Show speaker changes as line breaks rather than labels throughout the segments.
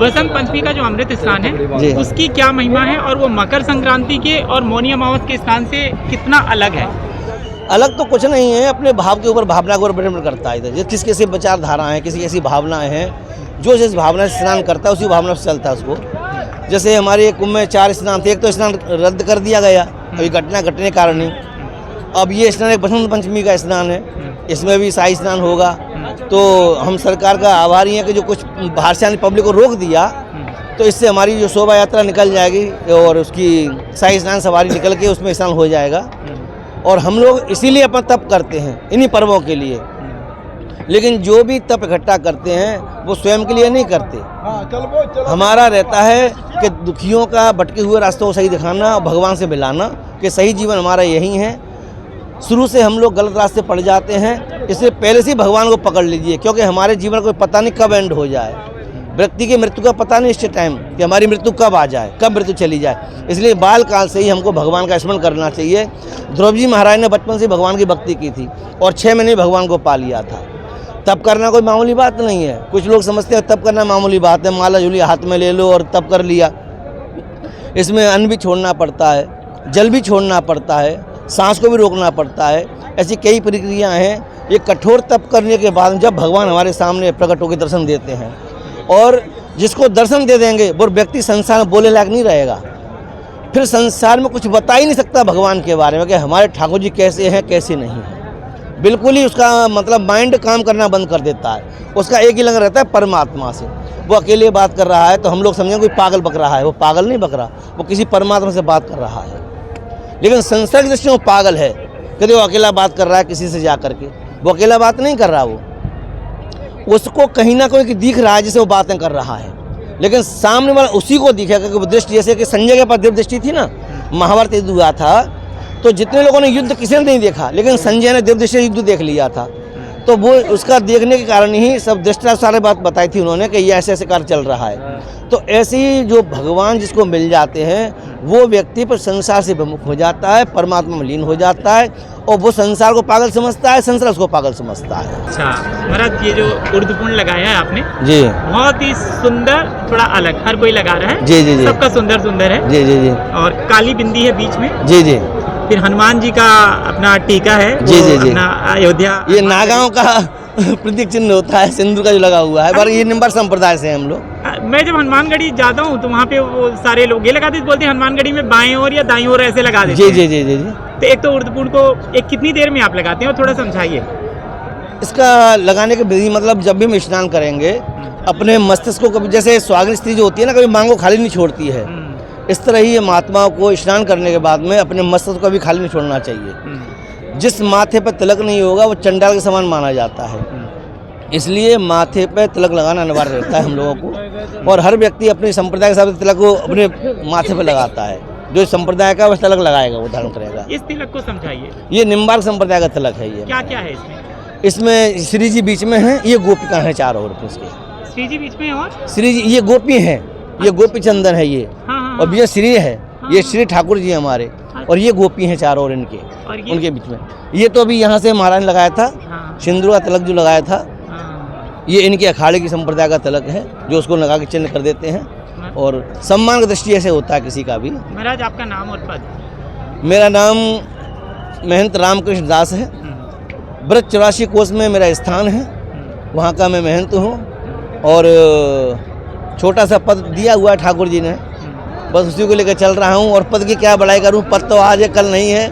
बसंत पंचमी का जो अमृत स्नान है उसकी क्या महिमा है और वो मकर संक्रांति के और मौनी अमावस के स्नान से कितना अलग है?
अलग तो कुछ नहीं है, अपने भाव के ऊपर भावना के ऊपर डिपेंड करता है। जो किस किसी विचारधाराएं हैं, किसी ऐसी भावनाएं हैं, जो जिस भावना से स्नान करता है उसी भावना से चलता है उसको। जैसे हमारे कुंभ में 4 स्नान थे, एक तो स्नान रद्द कर दिया गया अभी घटना घटने के कारण ही। अब ये स्नान एक बसंत पंचमी का स्नान है, इसमें भी शाही स्नान होगा। तो हम सरकार का आभारी हैं कि जो कुछ बाहर से आने पब्लिक को रोक दिया, तो इससे हमारी जो शोभा यात्रा निकल जाएगी और उसकी शाही स्नान सवारी निकल के उसमें स्नान हो जाएगा। और हम लोग इसीलिए अपना तप करते हैं, इन्हीं पर्वों के लिए। लेकिन जो भी तप इकट्ठा करते हैं वो स्वयं के लिए नहीं करते। हमारा रहता है कि दुखियों का भटके हुए रास्तों को सही दिखाना और भगवान से मिलाना, कि सही जीवन हमारा यही है। शुरू से हम लोग गलत रास्ते पड़ जाते हैं, इसलिए पहले से भगवान को पकड़ लीजिए, क्योंकि हमारे जीवन को पता नहीं कब एंड हो जाए। व्यक्ति की मृत्यु का पता नहीं इस टाइम कि हमारी मृत्यु कब आ जाए, कब मृत्यु चली जाए। इसलिए बाल काल से ही हमको भगवान का स्मरण करना चाहिए। द्रौपदी जी महाराज ने बचपन से भगवान की भक्ति की थी और 6 महीने भगवान को पा लिया था। तप करना कोई मामूली बात नहीं है। कुछ लोग समझते हैं तप करना मामूली बात है, माला झूली हाथ में ले लो और तप कर लिया। इसमें अन्न भी छोड़ना पड़ता है, जल भी छोड़ना पड़ता है, सांस को भी रोकना पड़ता है। ऐसी कई प्रक्रियाएं हैं। ये कठोर तप करने के बाद जब भगवान हमारे सामने प्रकट होकर दर्शन देते हैं, और जिसको दर्शन दे देंगे वो व्यक्ति संसार में बोले लायक नहीं रहेगा। फिर संसार में कुछ बता ही नहीं सकता भगवान के बारे में कि हमारे ठाकुर जी कैसे हैं कैसे नहीं हैं। बिल्कुल ही उसका मतलब माइंड काम करना बंद कर देता है। उसका एक ही लग रहता है परमात्मा से। वो अकेले बात कर रहा है तो हम लोग समझेंगे कोई पागल बक रहा है। वो पागल नहीं बक रहा, वो किसी परमात्मा से बात कर रहा है। लेकिन संसार की दृष्टि में वो पागल है, कहते वो अकेला बात कर रहा है किसी से जा करके। वो अकेला बात नहीं कर रहा, वो उसको कहीं ना कहीं दिख रहा है जिसे वो बातें कर रहा है। लेकिन सामने वाला उसी को दिखेगा कि वो दृष्टि, जैसे कि संजय के पास दिव्य दृष्टि थी ना, महाभारत युद्ध हुआ था तो जितने लोगों ने युद्ध किसी ने नहीं देखा, लेकिन संजय ने दिव्य दृष्टि से युद्ध देख लिया था। तो वो उसका देखने के कारण ही सब दृष्टा सारे बात बताई थी उन्होंने कि ये ऐसे ऐसे कार्य चल रहा है। तो ऐसे ही जो भगवान जिसको मिल जाते हैं वो व्यक्ति पर संसार से विमुख हो जाता है, परमात्मा में लीन हो जाता है, और वो संसार को पागल समझता है, संसार उसको पागल समझता है।
अच्छा महाराज, ये जो उर्दूपुण लगाया है आपने
जी,
बहुत ही सुंदर, थोड़ा अलग, हर कोई लगा रहा है।
जी जी जी,
सबका सुंदर सुंदर है।
जी जी जी,
और काली बिंदी है बीच में।
जी जी।
फिर हनुमान जी का अपना टीका है,
जी जी जी,
अपना अयोध्या,
ये नागांव का प्रतीक चिन्ह होता है, सिंदूर का जो लगा हुआ है। पर ये निम्बर संप्रदाय से हम लोग।
मैं जब हनुमानगढ़ी जाता हूँ तो वहाँ पे वो सारे लोग ये लगाते, बोलते हैं हनुमानगढ़ी में बाएं ओर या दाईं ओर ऐसे लगा देते हैं।
जी जी जी जी।
तो एक तो उर्दूपुण को एक कितनी देर में आप लगाते हैं, और थोड़ा समझाइए
इसका लगाने के विधि। मतलब जब भी हम स्नान करेंगे अपने मस्तिष्क को, कभी जैसे स्वागत स्त्री जो होती है ना, कभी मांग को खाली नहीं छोड़ती है, इस तरह ही महात्माओं को स्नान करने के बाद में अपने मस्तिष्क को भी खाली नहीं छोड़ना चाहिए। जिस माथे पर तिलक नहीं होगा वो चंडाल के समान माना जाता है। इसलिए माथे पर तिलक लगाना अनिवार्य रहता है हम लोगों को। और हर व्यक्ति अपने संप्रदाय के हिसाब से तिलक को अपने माथे पर लगाता है। जो संप्रदाय का वह तिलक लगाएगा, वो धारण करेगा।
इस तिलक को समझाइए।
ये निम्बार्क संप्रदाय का तिलक है। ये
क्या क्या है इसमें?
इसमें श्री जी बीच में है, ये गोपिका है चारों ओर इसके।
श्री जी बीच में, और
श्री जी ये गोपी है, ये गोपी चंदन है ये।
हाँ,
और ये श्री है, ये श्री ठाकुर जी हमारे, और ये गोपी हैं चारों ओर इनके,
और
उनके बीच में। ये तो अभी यहाँ से महाराज ने लगाया था, सिंदूर का तिलक जो लगाया था, ये इनके अखाड़े की संप्रदाय का तिलक है, जो उसको लगा के चिन्ह कर देते हैं। और सम्मान की दृष्टि ऐसे होता है किसी का भी।
महाराज आपका नाम और पद?
मेरा नाम महंत रामकृष्ण दास है। व्रत 84 कोष में मेरा स्थान है, वहाँ का मैं महंत हूँ। और छोटा सा पद दिया हुआ है ठाकुर जी ने, बस उसी को लेकर चल रहा हूँ। और पद की क्या बड़ाई करूँ, पद तो आज है कल नहीं है,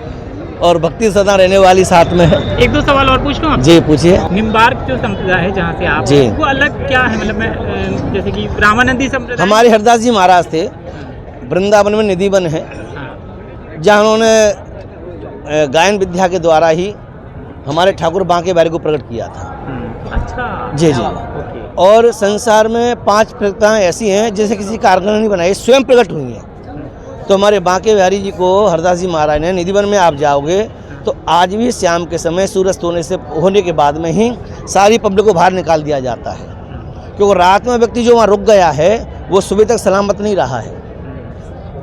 और भक्ति सदा रहने वाली साथ में है।
एक दो सवाल और पूछ लूँ आप?
जी पूछिए।
निम्बार्क जो संप्रदाय है जहाँ से आप,
जी,
वो अलग क्या है? मतलब मैं जैसे कि रामानंदी संप्रदाय,
हमारे हरदास जी महाराज थे, वृंदावन में निधिवन है, जहाँ उन्होंने गायन विद्या के द्वारा ही हमारे ठाकुर बांके बिहारी को प्रकट किया था।
अच्छा,
जी जी। और संसार में 5 प्रकटाएं ऐसी हैं जैसे किसी कारगर नहीं बनाई, स्वयं प्रकट हुई हैं। तो हमारे बांके बिहारी जी को हरदास जी महाराज ने, निधिवन में आप जाओगे तो आज भी शाम के समय सूरज होने के बाद में ही सारी पब्लिक को बाहर निकाल दिया जाता है, क्योंकि रात में व्यक्ति जो वहाँ रुक गया है वो सुबह तक सलामत नहीं रहा है।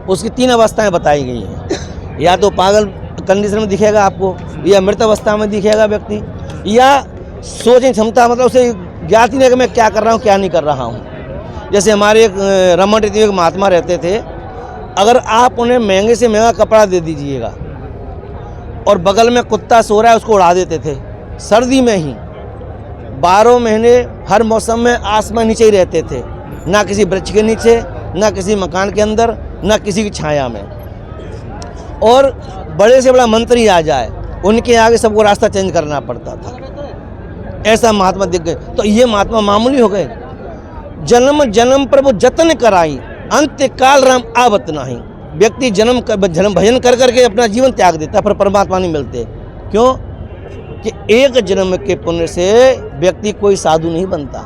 उसकी 3 अवस्थाएं बताई गई हैं। या तो पागल कंडीशन में दिखेगा आपको, या मृत अवस्था में दिखेगा व्यक्ति, या सोचने क्षमता, मतलब उसे ज्ञात ही नहीं कि मैं क्या कर रहा हूँ क्या नहीं कर रहा हूँ। जैसे हमारे एक रमन रीति एक महात्मा रहते थे, अगर आप उन्हें महंगे से महंगा कपड़ा दे दीजिएगा और बगल में कुत्ता सो रहा है उसको उड़ा देते थे, सर्दी में ही 12 महीने हर मौसम में आसमान नीचे ही रहते थे, ना किसी वृक्ष के नीचे, ना किसी मकान के अंदर, ना किसी की छाया में। और बड़े से बड़ा मंत्री आ जाए उनके आगे सबको रास्ता चेंज करना पड़ता था, ऐसा महात्मा दिख गए। तो ये महात्मा मामूली हो गए। जन्म जन्म प्रभु जतन कराई, अंत्यकाल राम आवत नाही। व्यक्ति जन्म भजन कर करके अपना जीवन त्याग देता, पर परमात्मा नहीं मिलते। क्यों? कि एक जन्म के पुण्य से व्यक्ति कोई साधु नहीं बनता।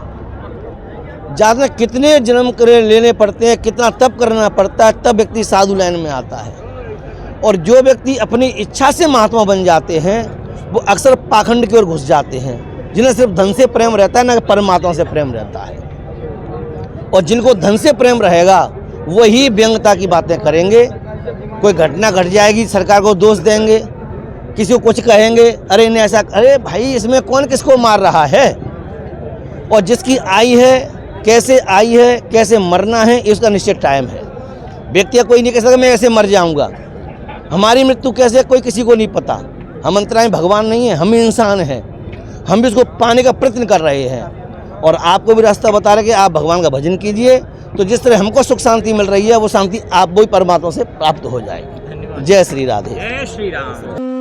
ज़्यादा कितने जन्म लेने पड़ते हैं, कितना तप करना पड़ता है, तब व्यक्ति साधु लाइन में आता है। और जो व्यक्ति अपनी इच्छा से महात्मा बन जाते हैं वो अक्सर पाखंड की ओर घुस जाते हैं, जिन्हें सिर्फ धन से प्रेम रहता है, ना कि परमात्मा से प्रेम रहता है। और जिनको धन से प्रेम रहेगा वही व्यंग्यता की बातें करेंगे। कोई घटना घट जाएगी सरकार को दोष देंगे, किसी को कुछ कहेंगे, अरे इन्हें ऐसा, अरे भाई इसमें कौन किसको मार रहा है? और जिसकी आई है, कैसे आई है, कैसे मरना है, इसका निश्चित टाइम है। व्यक्ति कोई नहीं कह सकता मैं ऐसे मर जाऊंगा। हमारी मृत्यु कैसे, कोई किसी को नहीं पता। हम अंतराय भगवान नहीं है, हम इंसान हैं। हम भी उसको पाने का प्रयत्न कर रहे हैं और आपको भी रास्ता बता रहे कि आप भगवान का भजन कीजिए, तो जिस तरह हमको सुख शांति मिल रही है वो शांति आप वही परमात्मा से प्राप्त हो जाएगी। जय श्री राधे।
जय श्री राम।